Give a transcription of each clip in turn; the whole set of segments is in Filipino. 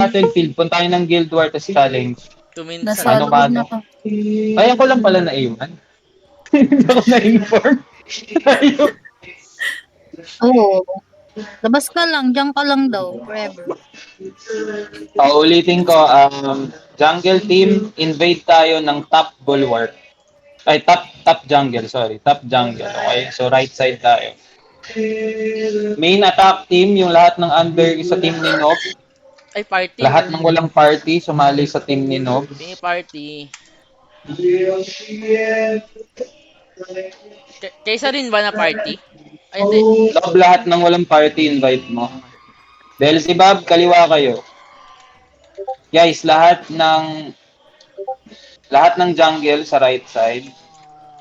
Battlefield, punta tayo ng Guild War tapos challenge. 2 minutes Nasa na. loob na Mano-mano. ako. Kaya ko lang pala naiwan. Hindi ako na-inform. Ayun. Oo. Labas ka lang, diyan ka lang daw, forever. Ulitin ko, jungle team, invade tayo ng top bulwark. Ay, top jungle, sorry. Top jungle, okay? So, right side tayo. Main attack team, yung lahat ng under sa team ni Nob. Ay, party. Lahat ng walang party, sumali sa team ni Nob. May party. Kaysa rin ba na party? Ay, hindi. Nob, lahat ng walang party, invite mo. Beelzebub, kaliwa kayo. Guys, lahat ng jungle sa right side,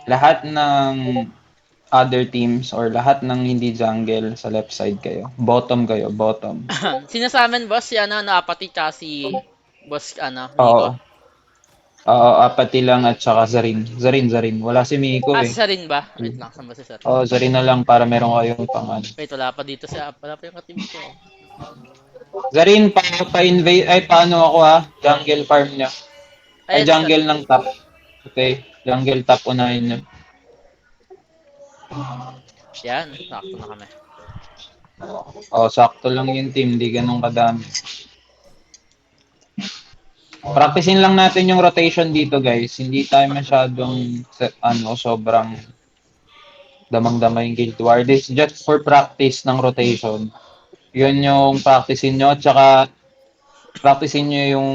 lahat ng other teams or lahat ng hindi jungle sa left side kayo. Bottom kayo, bottom. Sino sa amin, boss? Si ano, Napati tsaka si boss, ano, Oo. Miko. Oo, apati lang at saka Zarin. Zarin. Wala si Miko Ah, eh. si Sarin ba? Wait lang, saan ba si Sarin? Oo, Zarin na lang para meron kayong pangan. Wait, wala pa dito siya. Wala pa yung katib ko. Zarin, pa-invade, ay paano ako ha? Jungle farm niya. Ay, Ay, jungle ng top. Okay, jungle top unahin niyo. yan, sakto na kami. Sakto lang yung team, di ganun kadami. Practicein lang natin yung rotation dito, guys. Hindi tayo masyadong sobrang damang-dama yung Guild War. This is just for practice ng rotation. Yun yung practicein nyo. Tsaka practicein nyo yung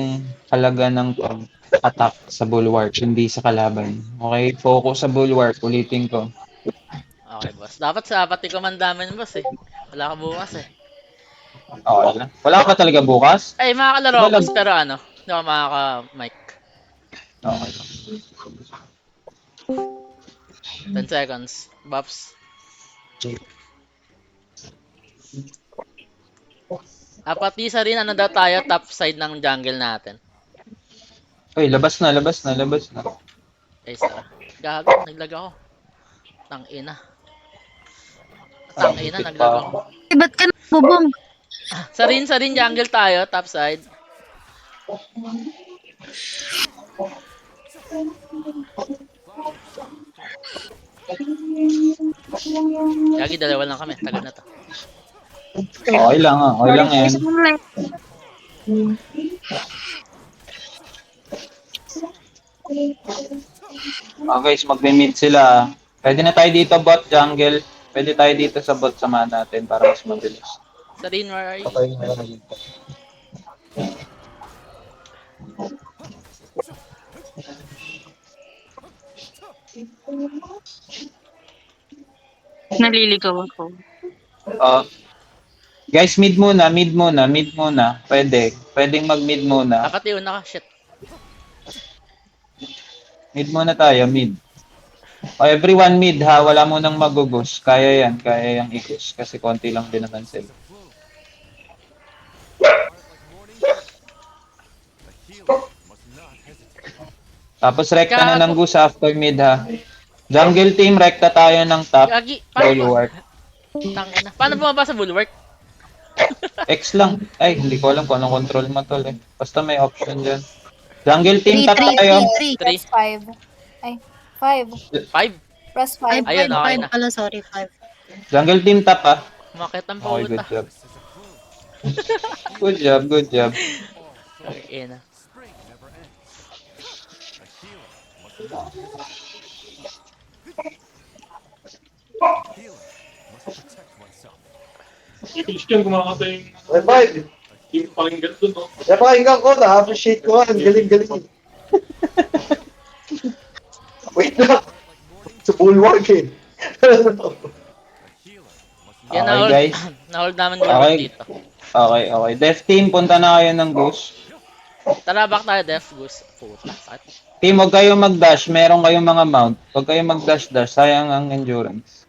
halaga ng attack sa bulwark, hindi sa kalaban. Okay? Focus sa bulwark. Ulitin ko. Okay, boss. Dapat sa pati komandamin, boss eh. Wala ka bukas eh. Okay lang. Wala ka pa talaga bukas? Ay, makakalaro ako, boss, pero ano, hindi ako makaka-mic. Okay lang. 10 seconds. Buffs. Apati sa rin, ano daw tayo, top side ng jungle natin. Uy, labas na. Ay, sa gago, naglag ako. Tangina. Naglag ako. Eh, ba't ka nagbubong? Sa rin, jungle tayo, top side. Gagi, dalawa lang kami. Tagal na to. Okay lang yan. Guys, magme-meet sila. Pwede na tayo dito bot jungle. Pwede tayo dito sa bot samahan natin para mas mabilis. Sa rin, where are you? Okay na lang dito. Naliligaw ako. Guys, mid muna. Pwedeng mag-mid muna. Apati, una ka. Shit. Mid muna tayo, mid. Everyone mid ha, wala mo nang magugos. Kaya yung ikos kasi konti lang din naman sila. Tapos rekta na ng goose after mid ha. Jungle team, rekta tayo ng top. Gagi, paano ba? Bulwark. Tangina. Paano bumaba sa bulwark? X lang. Ay, hindi ko alam kung anong control mo tol eh. Basta may option dyan. Jungle team, 3, top tayo. 3. Press 5. Ay, 5. 5. Press 5. 5, Ayun, okay na. pala, sorry, 5. Jungle team, top ah. Kumakit ang Okay, good puta. job. Good job. Tangina. Christian, kumakanta yung Revive! yung pakinggan doon, no? Napakinggan ko, na-appreciate ko. Ang galing-galing. Wait lang. Sa bulwark eh. Yan, Okay, guys. na-hold namin bulwark Okay. dito. Okay. Death team, punta na kayo ng goose. Tara, back tayo, Def Goose. Puta, sakit. Team, huwag kayong mag-dash. Meron kayong mga mount. Huwag kayong mag-dash. Sayang ang endurance.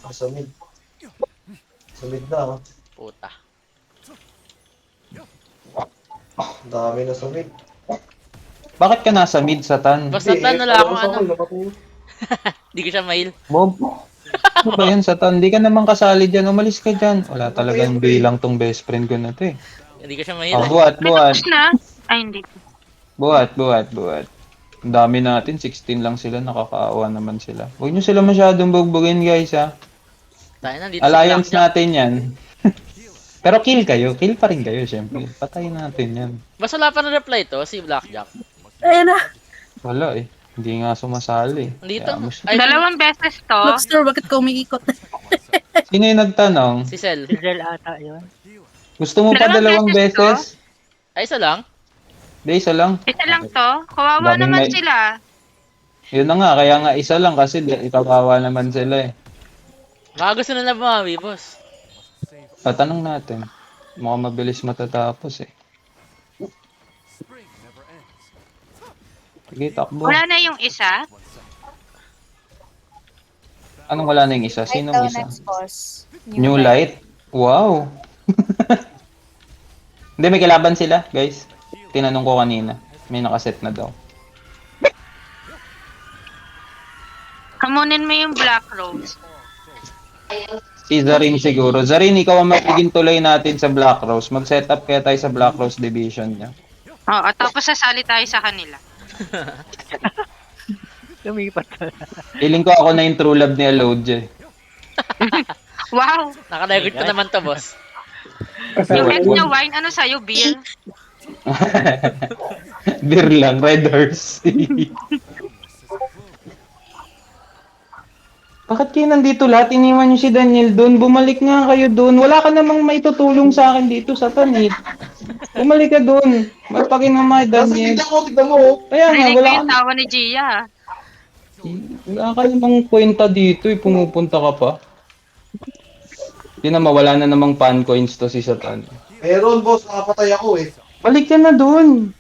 Sumid. Sumid na. Puta. Ang dami na sumid. Bakit ka nasa mid, Satan? Basta tan, wala akong ano. Ako. Hindi ko siya mahil. Bob, ano ba yan, Satan? Hindi ka naman kasali dyan. Umalis ka dyan. Wala talagang bilang tong best friend ko na to eh. Hindi ko siya mahil. Ah, buhat, buhat. Tapos na? Ay, hindi. Buhat, buhat, buhat. Ang dami natin, 16 lang sila, nakakaawa naman sila. Huwag nyo sila masyadong bugbugin guys ha. Tayo na, dito Alliance Blackjack. natin yan. Pero kill pa rin kayo syempre. Patayin natin yan. Basta wala pa na-reply to, si Blackjack. Ayun na. Wala eh. Hindi nga sumasali. Dito. Kaya mo siya. Ay, Dalawang beses to. Monster, bakit ka umiikot? Sino yung nagtanong? si Cell. Giselle ata yun. Gusto mo pa dalawang beses? Ay, isa lang? Di, isa lang. Isa lang to. Kawawa Daming naman may- sila. Yun na nga, kaya nga isa lang kasi ikawawa naman sila eh. Baka gusto na bumawi, boss. Tatanong natin. Mukhang mabilis matatapos eh. Sige, takbo. Wala na yung isa. Anong wala na yung isa? Right Sinong daw isa? next boss. New light? Wow! Hindi, may kalaban sila, guys. Tinanong ko kanina. May nakaset na daw. Hamunin mo yung Black Rose. Si Zarin siguro. Zarin, ikaw ang magiging tuloy natin sa Black Rose. Mag-setup kaya tayo sa Black Rose division niya. Oo, tapos sasali tayo sa kanila. Feeling ko ako na yung true love ni Alodje. Wow! Nakarecord ko naman to, boss. Yung ex niya wine, ano sa'yo, beer? Beer lang, Red Horse. Bakit kayo nandito lahat? Iniwan niyo si Daniel doon. Bumalik nga kayo doon. Wala ka namang maitutulong sa akin dito sa tanit. Bumalik ka doon. Magpakin mo mga Nasa Daniel. tignan ko, tignan mo. Kaya nga, Rinig ko wala yung ka, tawa ni Gia. wala ka namang kwenta dito. Pumupunta ka pa. Hindi na mawala na namang fan coins to si Satan. Meron, boss. Nakapatay ako eh. Balik ka na doon.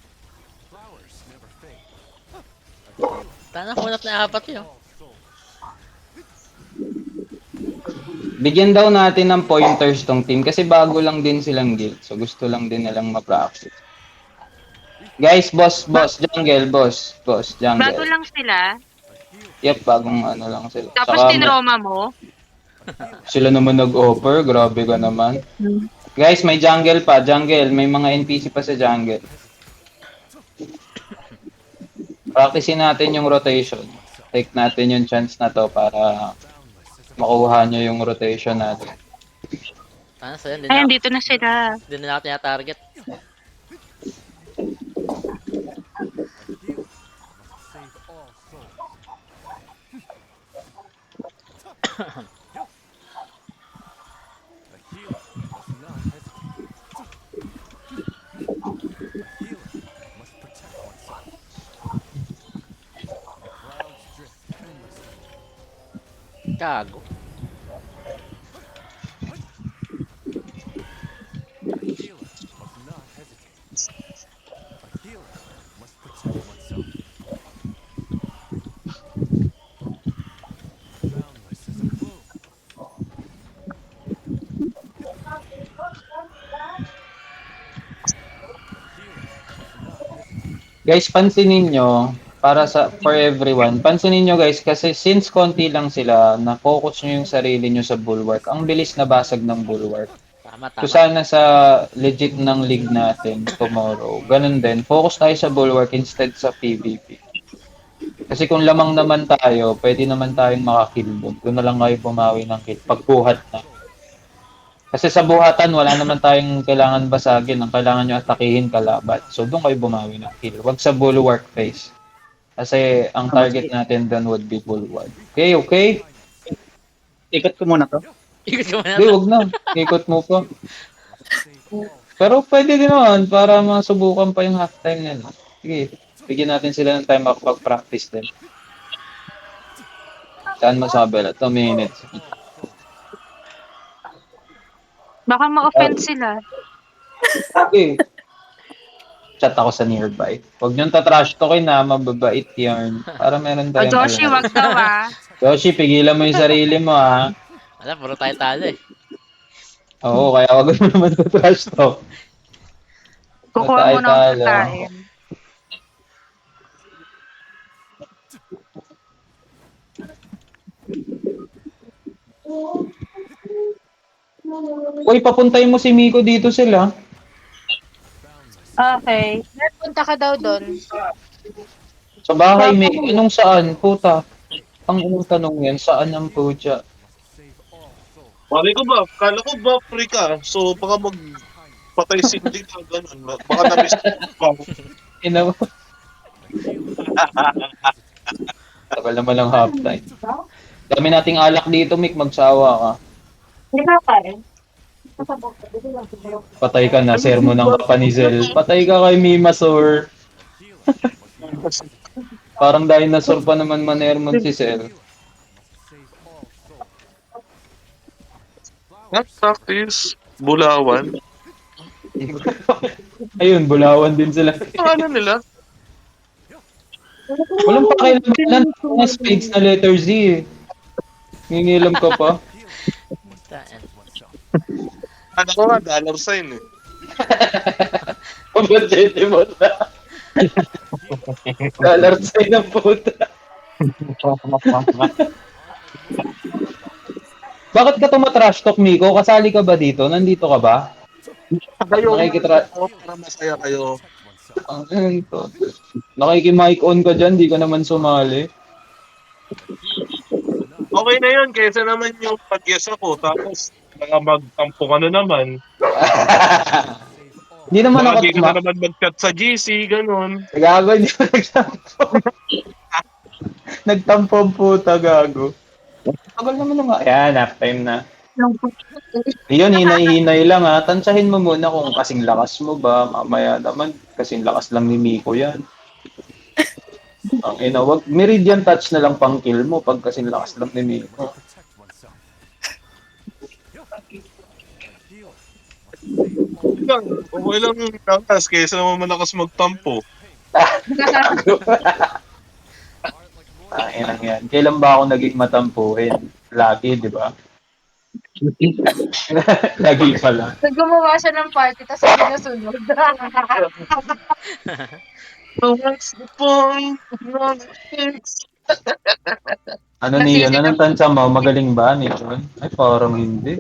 Tana, kunat na apat yun. Bigyan daw natin ng pointers tong team kasi bago lang din silang guild. So gusto lang din nilang ma-practice. Guys, boss, jungle, boss, Bago jungle. lang sila. Yep, bagong ano lang sila. Tapos Saka tinroma mo. sila naman nag-offer, grabe ka naman. Guys, may jungle pa, jungle. May mga NPC pa sa jungle. Practicein natin yung rotation. Take natin yung chance na to para makuha nyo yung rotation natin. Tana, sa'yo, Ayun, dito na sila. hindi na ako tinatarget. Gago. Guys, pansinin nyo, para sa for everyone, pansinin nyo guys, kasi since konti lang sila, na-focus nyo yung sarili nyo sa bulwark. Ang bilis na basag ng bulwark. Tama, So tama. sana sa legit ng league natin tomorrow, ganun din, focus tayo sa bulwark instead sa PvP. Kasi kung lamang naman tayo, pwede naman tayong makakill doon. Doon na lang kayo bumawi ng kill, pagbuhat na. Kasi sa buhatan, wala naman tayong kailangan basagin. Ang kailangan nyo atakihin kalaban. So doon kayo bumawi ng kill. Wag sa bulwark phase. Kasi ang target natin doon would be bulwark. Okay, okay? Ikot ko muna to. Ikot ko Hindi, na. wag na. Ikot mo pa. Pero pwede din naman para masubukan pa yung halftime nila. Sige, bigyan natin sila ng time mag-practice din. Saan masabi na? 2 minutes. Baka ma-offend sila. Okay. Chat ako sa nearby. Huwag niyong tatrash talkin na, mababait yarn. Para meron O tayong Joshi, alam. wag daw ah. Joshi, pigilan mo yung sarili mo ha. Alam, puro tayo talo eh. Oo, kaya wag mo naman tatrash talk. Kukuha mo ng Talo. pagkain. Uy, papuntay mo si Miko dito sila. Okay. Punta ka daw doon. Sa bahay, may anong saan? Puta. Ang unang tanong yan, saan ang pucha? Mali ko ba? Kala ko ba free ka? So baka magpatay si Hindi ka ganun. Baka na-miss ko. Ina mo. Tagal naman lang half time. Dami nating alak dito, Mick. Magsawa ka. Hindi ka pa rin. Patay ka na, sermo ng kapanizel. Patay ka kay Mimasor. Parang dinosaur pa naman manermon si Sel. Not practice. Bulawan. Ayun, bulawan din sila. Ano nila? Walang pakailangan ng spades na letter Z eh. Ngingilam ka pa. Taan. Ano ko nga, dollar sign eh. Pabadjete mo na. Dollar sign ng puta. Bakit ka tumatrash talk, Miko? Kasali ka ba dito? Nandito ka ba? Kayo, Nakikitra- para masaya kayo. Ang to. Nakiki-mic on ka dyan, di ka naman sumali. Okay na yun, kaysa naman yung pag-yes ako, tapos mga magtampo ka na naman. Hindi naman ako Baka di ka na naman mag-chat sa GC, ganun. Gago, hindi ko nagtampo. Nagtampo ang puta, gago. Tagal naman nga. Ayan, half time na. Yun, hinay-hinay lang ha. Tansyahin mo muna kung kasing lakas mo ba. Mamaya naman, kasing lakas lang ni Miko yan. Ang ina, wag Meridian touch na lang pang kill mo pag kasing lakas lang ni Miko. Okay lang yung lakas, kaysa naman malakas magtampo. Ang inang yan. Kailan ba ako naging matampuhin? Lagi, di ba? Lagi pala. So, gumawa siya ng party, tapos sinusunod. So what's the point? Ano niyo? Anong tansya mo? Magaling ba ni John? Ay, parang hindi.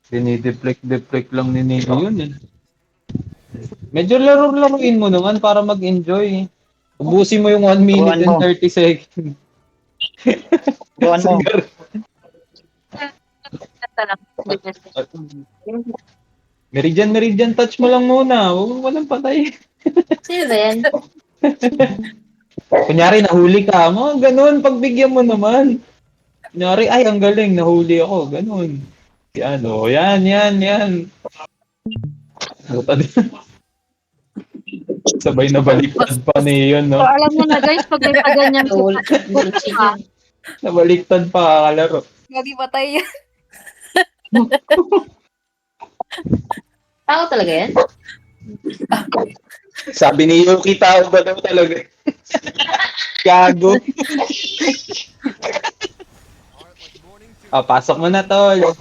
Dinideflect lang ni Nino yun eh. Medyo laro-laruin mo naman para mag-enjoy. Ubusin mo yung 1 minute and 30 seconds. Buwan mo. Meridian touch mo lang muna. Walang patay. Sino ba yan? Kunyari, nahuli ka. Mga ganun, pagbigyan mo naman. Kunyari, ay, ang galing, nahuli ako. Ganun. Ano, yan. Buta din. Sabay na baliktad pa niyon, no? So, alam mo na guys, pag may paganyan si Nabaliktad pa kakalaro. Gabi patay yan. Tao talaga yan? Sabi ni Yuki, tao ba daw talaga? Gago. Pasok mo na, tol.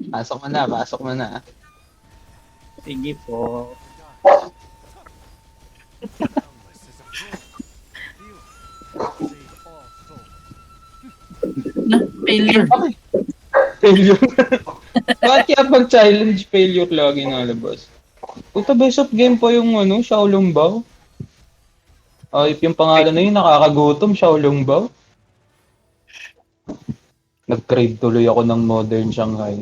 Pasok mo na. Sige po. failure. Failure. Bakit kaya pag challenge failure lagi nalabas? Puta, best of game pa yung Shaolong Bao. If yung pangalan na yun, nakakagutom, Shaolong Bao. Nag-crave tuloy ako ng Modern Shanghai.